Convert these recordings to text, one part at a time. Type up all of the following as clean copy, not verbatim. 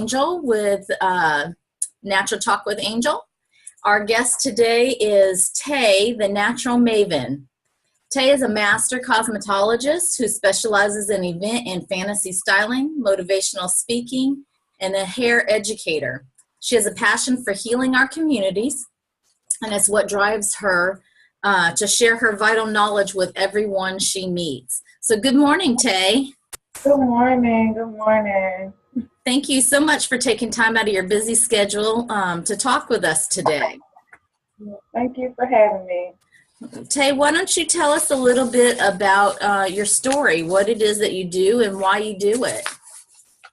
Angel with Natural Talk with Angel. Our guest today is Tay, the Natural Maven. Tay is a master cosmetologist who specializes in event and fantasy styling, motivational speaking, and a hair educator. She has a passion for healing our communities, and it's what drives her to share her vital knowledge with everyone she meets. So good morning, Tay. Good morning. Good morning. Thank you so much for taking time out of your busy schedule to talk with us today. Thank you for having me. Tay, why don't you tell us a little bit about your story, what it is that you do and why you do it?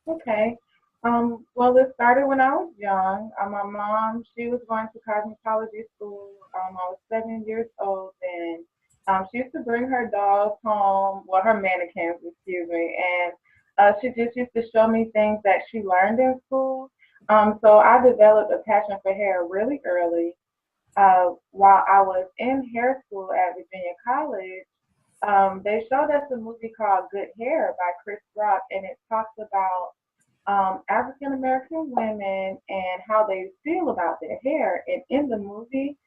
Okay. Well, it started when I was young. My mom, she was going to cosmetology school. I was 7 years old, and she used to bring her dolls home, well, her mannequins, excuse me, and she just used to show me things that she learned in school. So I developed a passion for hair really early. While I was in hair school at Virginia College, they showed us a movie called Good Hair by Chris Rock, and it talks about African American women and how they feel about their hair. And in the movie,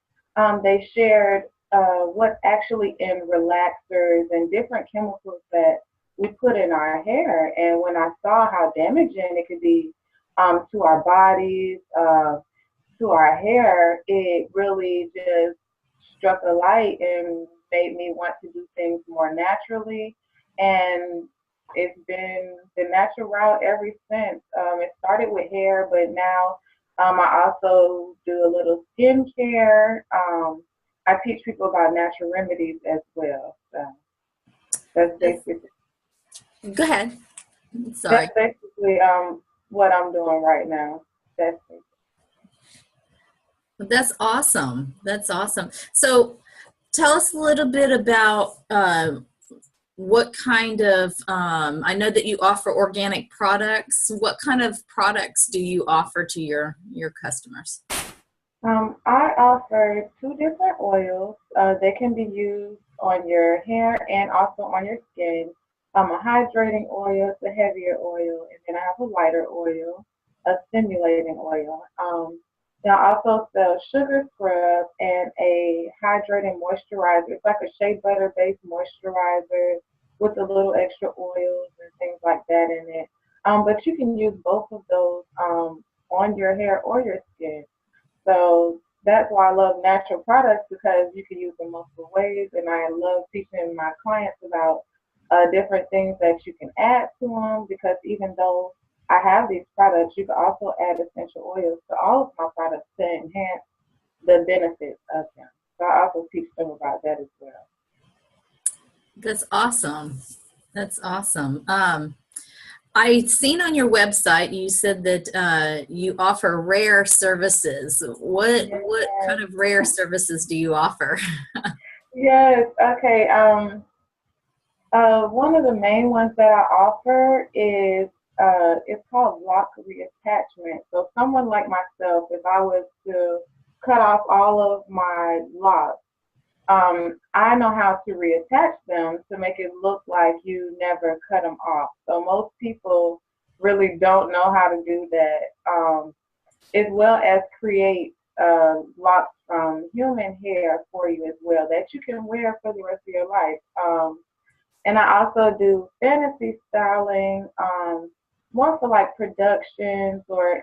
they shared what's actually in relaxers and different chemicals that we put in our hair. And when I saw how damaging it could be to our bodies, to our hair, it really just struck a light and made me want to do things more naturally. And it's been the natural route ever since. It started with hair, but now I also do a little skincare. I teach people about natural remedies as well. So that's basically Go ahead. Sorry. that's basically what I'm doing right now. That's it. That's awesome. That's awesome. So tell us a little bit about what kind of, I know that you offer organic products. What kind of products do you offer to your customers? I offer 2 different oils. They can be used on your hair and also on your skin. A hydrating oil, it's a heavier oil, and then I have a lighter oil, a stimulating oil. Then I also sell sugar scrub and a hydrating moisturizer. It's like a shea butter based moisturizer with a little extra oils and things like that in it. But you can use both of those on your hair or your skin. So that's why I love natural products, because you can use them multiple ways, and I love teaching my clients about different things that you can add to them, because even though I have these products, you can also add essential oils to all of my products to enhance the benefits of them. So I also teach them about that as well. That's awesome. That's awesome. I seen on your website you said that you offer rare services. What kind of rare services do you offer? Yes. Okay. One of the main ones that I offer is it's called lock reattachment. So someone like myself, if I was to cut off all of my locks, I know how to reattach them to make it look like you never cut them off. So most people really don't know how to do that, as well as create locks from human hair for you as well that you can wear for the rest of your life. And I also do fantasy styling, more for like productions or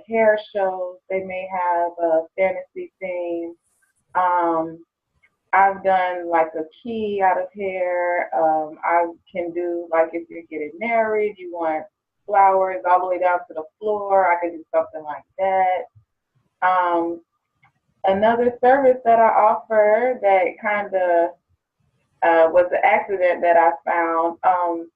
hair shows. They may have a fantasy theme. I've done like a key out of hair. I can do, like, if you're getting married, you want flowers all the way down to the floor, I can do something like that. Another service that I offer that kind of was an accident that I found.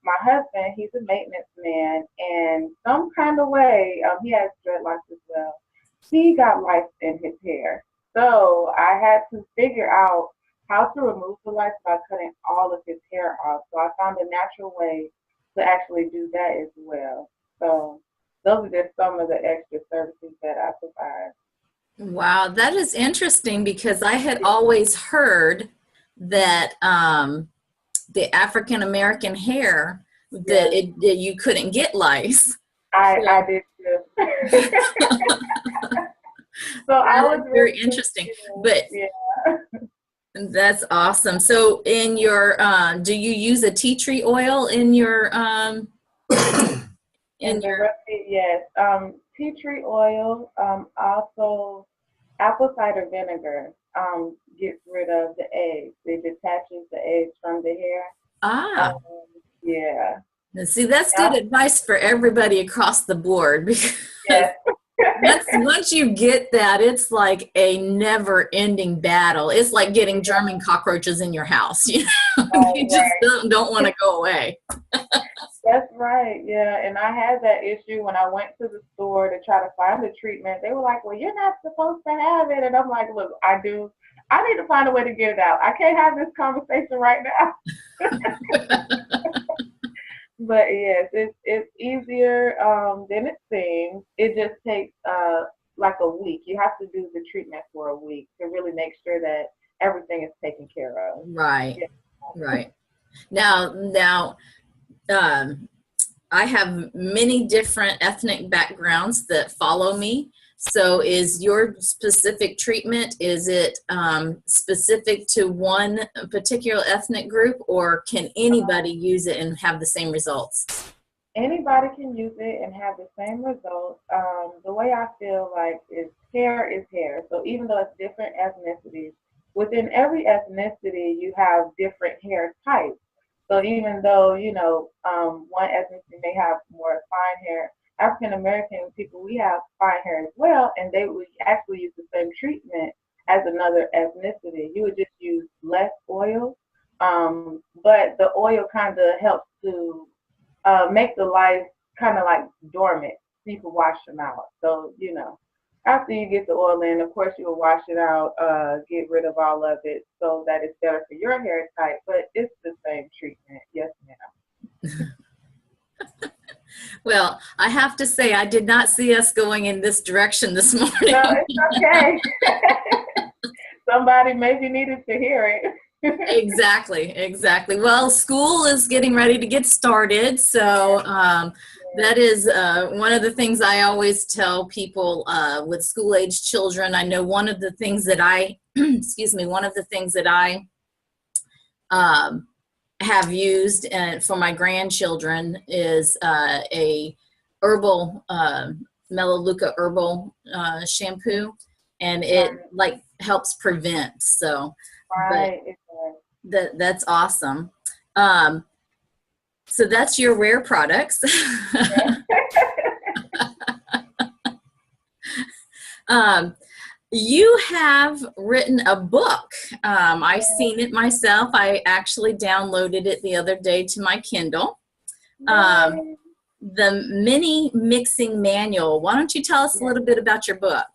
My husband, he's a maintenance man, and some kind of way, he has dreadlocks as well. He got lice in his hair. So I had to figure out how to remove the lice by cutting all of his hair off. So I found a natural way to actually do that as well. So those are just some of the extra services that I provide. Wow, that is interesting, because I had always heard that the African American hair, that you couldn't get lice. I So, did too. So I that was is really very interesting. confused. But Yeah. that's awesome. So in your, do you use a tea tree oil in And the your, recipe, yes. Tea tree oil, also apple cider vinegar, gets rid of the eggs. It detaches the eggs from the hair. ah, Um, yeah. see, that's good Yeah. advice for everybody across the board because Yes. once you get that, it's like a never ending battle. It's like getting German cockroaches in your house. You know, Right, they just right. don't want to go away. That's right. Yeah. And I had that issue when I went to the store to try to find the treatment. They were like, well, you're not supposed to have it. And I'm like, look, I do. I need to find a way to get it out. I can't have this conversation right now. But yes, it's easier than it seems. It just takes like a week. You have to do the treatment for a week to really make sure that everything is taken care of. Right, Yeah. right. Now, um, I have many different ethnic backgrounds that follow me. So is your specific treatment, is it specific to one particular ethnic group, or can anybody use it and have the same results? Anybody can use it and have the same results. The way I feel like is hair. So even though it's different ethnicities, within every ethnicity you have different hair types. So even though one ethnicity may have more fine hair, African American people we have fine hair as well, and they would actually use the same treatment as another ethnicity. You would just use less oil, but the oil kind of helps to make the lice kind of like dormant so you can wash them out. So, after you get the oil in, of course, you will wash it out, get rid of all of it so that it's better for your hair type, but it's the same treatment. Yes, ma'am. Well, I have to say, I did not see us going in this direction this No, morning. it's okay. Somebody maybe needed to hear it. Exactly, exactly. Well, school is getting ready to get started, so that is one of the things I always tell people with school-age children. I know one of the things that I, excuse me, one of the things that I um, have used for my grandchildren is a herbal Melaleuca herbal shampoo, and it Right, like helps prevent. So, but right. It's right. that's awesome. Um, so that's your rare products. um, you have written a book. I've seen it myself. I actually downloaded it the other day to my Kindle. Um, Yay. the mini mixing manual. Why don't you tell us a Yeah. little bit about your book?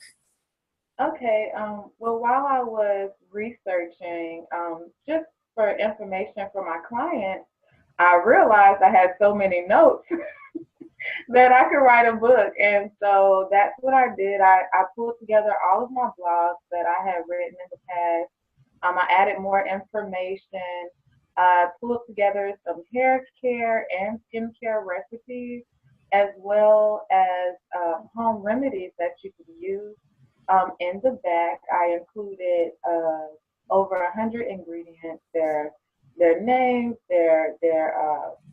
Okay. Well, while I was researching, just for information for my clients, I realized I had so many notes that I could write a book. And so that's what I did. I pulled together all of my blogs that I had written in the past. I added more information. I pulled together some hair care and skincare recipes, as well as home remedies that you can use. In the back, I included over 100 ingredients, their names, their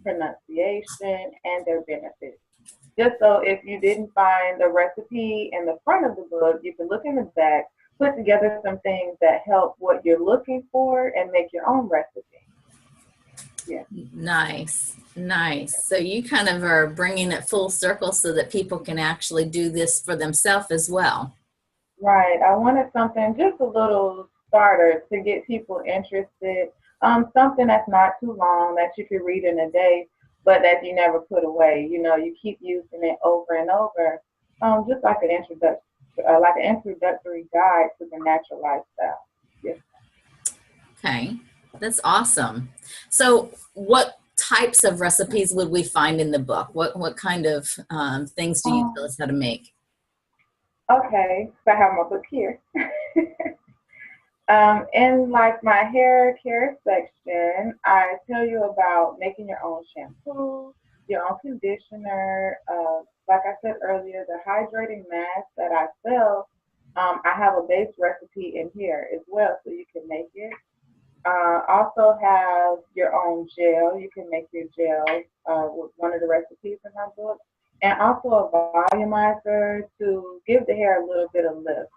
pronunciation, and their benefits. Just so if you didn't find the recipe in the front of the book, you can look in the back, put together some things that help what you're looking for, and make your own recipe. Yeah. Nice, nice. So you kind of are bringing it full circle so that people can actually do this for themselves as well. Right. I wanted something just a little starter to get people interested. Something that's not too long that you could read in a day, but that you never put away. You keep using it over and over. Just like an introductory guide to the natural lifestyle. Yes. Okay, that's awesome. So what types of recipes would we find in the book? What kind of things do you tell Um, us how to make? okay. So I have my book here. In like my hair care section, I tell you about making your own shampoo, your own conditioner. Like I said earlier, the hydrating mask that I sell, I have a base recipe in here as well, so you can make it. Also have your own gel. You can make your gel with one of the recipes in my book. And also a volumizer to give the hair a little bit of lift.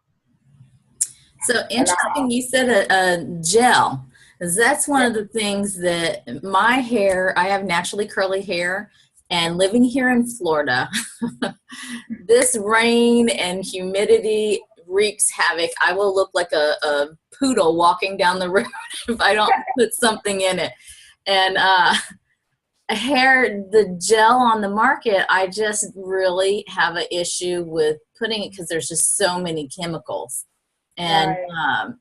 So And interesting, you said a gel. 'Cause that's one of the things that my hair, I have naturally curly hair, and living here in Florida, this rain and humidity wreaks havoc. I will look like a poodle walking down the road if I don't put something in it. And hair, the gel on the market, I just really have an issue with putting it because there's just so many chemicals. right,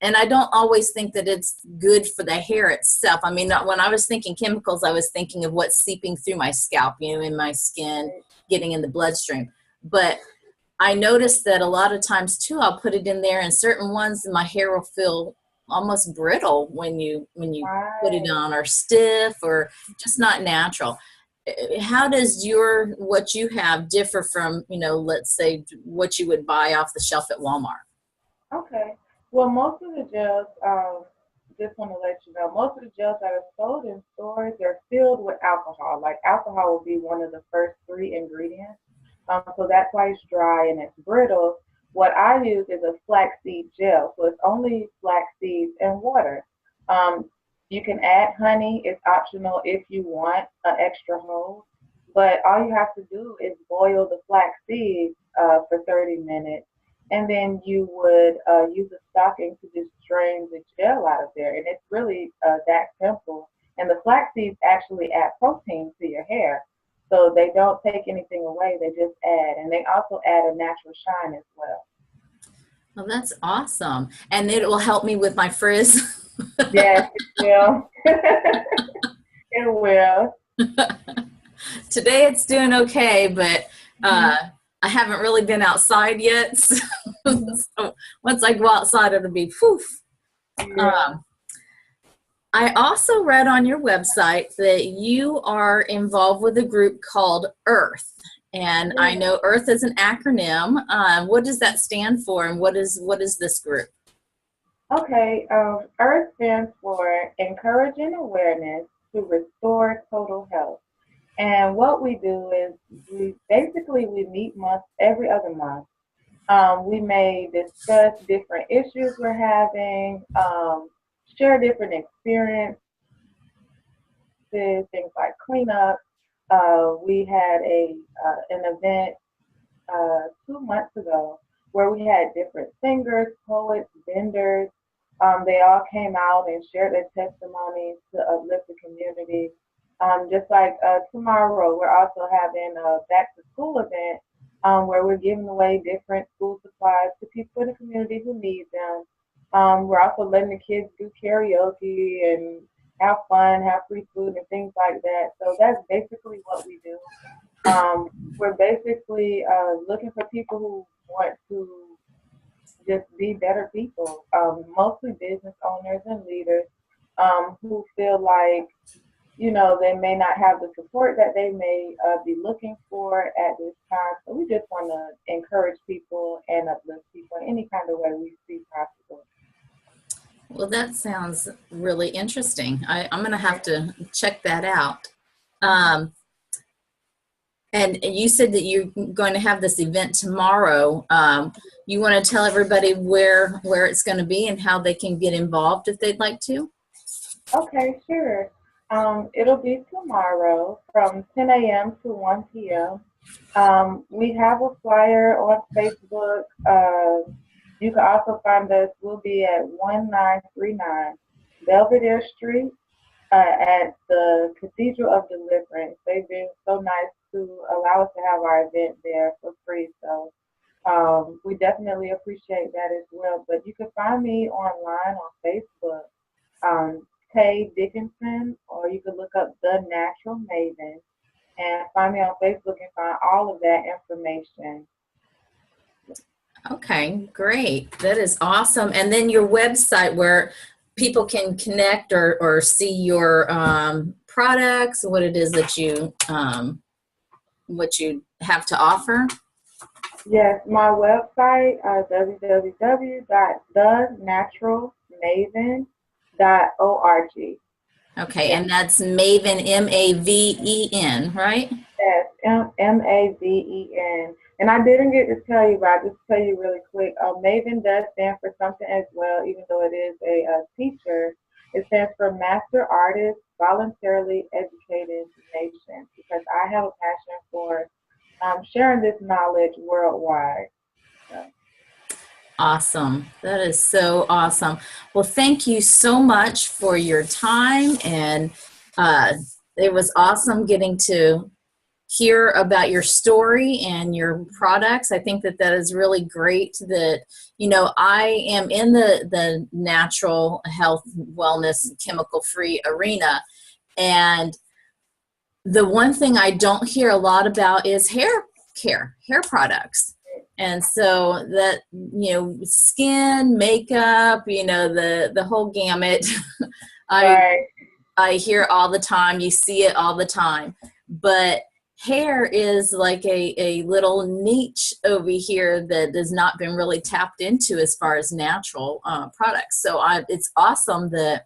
And I don't always think that it's good for the hair itself. I mean, when I was thinking chemicals, I was thinking of what's seeping through my scalp, you know, in my skin, getting in the bloodstream. But I noticed that a lot of times too, I'll put it in there, and certain ones my hair will feel almost brittle when you put it right. on, or stiff, or just not natural. How does what you have differ from, you know, let's say what you would buy off the shelf at Walmart? Okay. Well, most of the gels, just want to let you know, most of the gels that are sold in stores, they're filled with alcohol. Like alcohol will be one of the first three ingredients. So that's why it's dry and it's brittle. What I use is a flaxseed gel. So it's only flax seeds and water. Um, you can add honey. It's optional if you want an extra hold. But all you have to do is boil the flax seeds for 30 minutes, and then you would use a stocking to just drain the gel out of there. And it's really that simple. And the flax seeds actually add protein to your hair. So they don't take anything away, they just add. And they also add a natural shine as well. Well, that's awesome. And it will help me with my frizz. Yes, it will. It will. Today it's doing okay, but Hmm. I haven't really been outside yet. Hmm. So once I go outside, it'll be poof. Yeah. Um, I also read on your website that you are involved with a group called Earth. And I Yeah. know Earth is an acronym. What does that stand for, and what is this group? Okay. EARTH stands for Encouraging Awareness to Restore Total Health. And what we do is we meet every other month. We may discuss different issues we're having, share different experiences, things like cleanup. We had an event 2 months ago where we had different singers, poets, vendors. They all came out and shared their testimonies to uplift the community. Just like tomorrow, we're also having a back to school event where we're giving away different school supplies to people in the community who need them. We're also letting the kids do karaoke and have fun, have free food and things like that. So that's basically what we do. We're basically looking for people who want to just be better people, mostly business owners and leaders who feel like, you know, they may not have the support that they may be looking for at this time. So we just want to encourage people and uplift people in any kind of way we see possible. Well, that sounds really interesting. I'm going to have to check that out. Mhm. Um, and you said that you're going to have this event tomorrow. You want to tell everybody where it's going to be and how they can get involved if they'd like to? Okay, sure. It'll be tomorrow from 10 a.m. to 1 p.m. We have a flyer on Facebook. You can also find us. We'll be at 1939 Belvedere Street at the Cathedral of Deliverance. They've been so nice to allow us to have our event there for free. So we definitely appreciate that as well. But you can find me online on Facebook, Tay Dickinson, or you can look up The Natural Maven and find me on Facebook and find all of that information. Okay, great. That is awesome. And then your website where people can connect or see your products, what it is that you what you have to offer? Yes, my website, www.thenaturalmaven.org. Okay, Yes, and that's Maven, M-A-V-E-N, right? yes, Maven. And I didn't get to tell you, but I'll just tell you really quick. Maven does stand for something as well, even though it is a teacher. It stands for Master Artist Voluntarily Educated Nation, because I have a passion for sharing this knowledge worldwide. So. Awesome. That is so awesome. Well, thank you so much for your time. And it was awesome getting to hear about your story and your products. I think that that is really great that, you know, I am in the natural health, wellness, chemical-free arena. And the one thing I don't hear a lot about is hair care, hair products. And so that, you know, skin, makeup, you know, the whole gamut. I Right. I hear all the time, you see it all the time. But hair is like a little niche over here that has not been really tapped into as far as natural products. So it's awesome that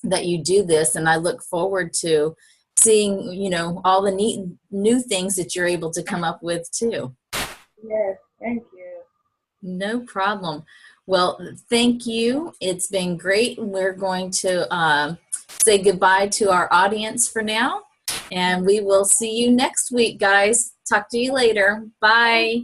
you do this, and I look forward to seeing, you know, all the neat new things that you're able to come up with too. Yes, thank you. No problem. Well, thank you. It's been great. We're going to say goodbye to our audience for now, and we will see you next week, guys. Talk to you later. Bye.